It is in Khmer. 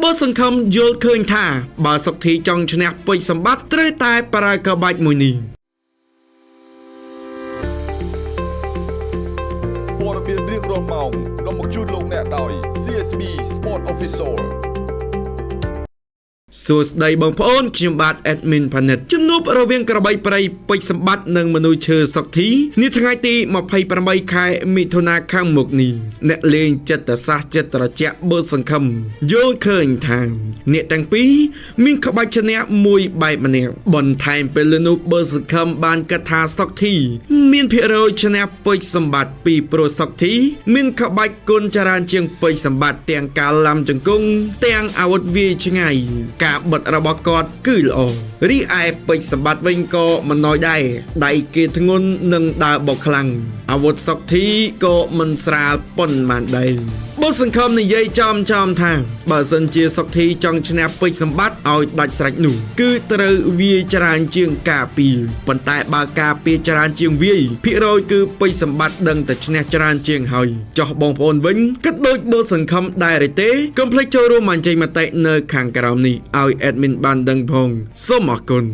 បើសង្ឃឹមយល់ឃើញថាបើសុកធីចង់ឈ្នះពេជ្រសម្បត្តិត្រូវតែប្រើក្បាច់មួយនេះព័ត៌មានរៀងរាល់ម៉ោងនាំមកជូនលោកអ្នកដោយ CSB Sport Official សួស្តីបងប្អូនខ្ញុំបាទ Admin ផានិតជំនួបរវាងក្របីព្រៃពេជ្រសម្បត្តិនិងមនុស្សឈើសុកធីនាថ្ងៃទី28ខែមិថុនាខាងមុខនេះអ្នកលេងចិត្តសាស្ត្រចិត្តត្រជាក់បើសង្ឃឹមយល់ឃើញថាអ្នកទាំងពីរមានក្បាច់ឈ្នះមួយបែបម្នាក់បន្ថែមពេលលើនោះបើសង្ឃឹមបានគិតថាសុកធីមានភាគរយឈ្នះពេជ្រសម្បត្តិពីព្រោះសុកធីមានក្បាច់គុណច្រើនជាងពេជ្រសម្បត្តិទាំងការឡាំជង្គង់ទាំងអាវុធវាយឆ្ងាយការបិទរបស់គាត់គឺល្អរីឯពេជ្រសម្បត្តិវិញក៏មិនណយដែរដៃគេធ្ងន់និងដើរបោកខ្លាំងអាវុធសុកធីក៏មិនស្រាលប៉ុន្មានដែរបើសង្ឃឹមនិយាយចំថាបើសិនជាសុកធីចង់ឈ្នះពេជ្រសម្បត្តិឲ្យដាច់ស្រេចនោះគឺត្រូវវាយច្រើនជាងការពារប៉ុន្តែបើការពារច្រើនជាងវាយភាគរយគឺពេជ្រសម្បត្តិដឹងតែឈ្នះច្រើនជាងហើយចោះបងប្អូនវិញគិតដូចបើសង្ឃឹមដែរទេកុំភ្លេចចូលរួមបញ្ចេញមតិនៅខាងក្រោមនេះឲ្យ admin បានដឹងផងសូមអរគុណ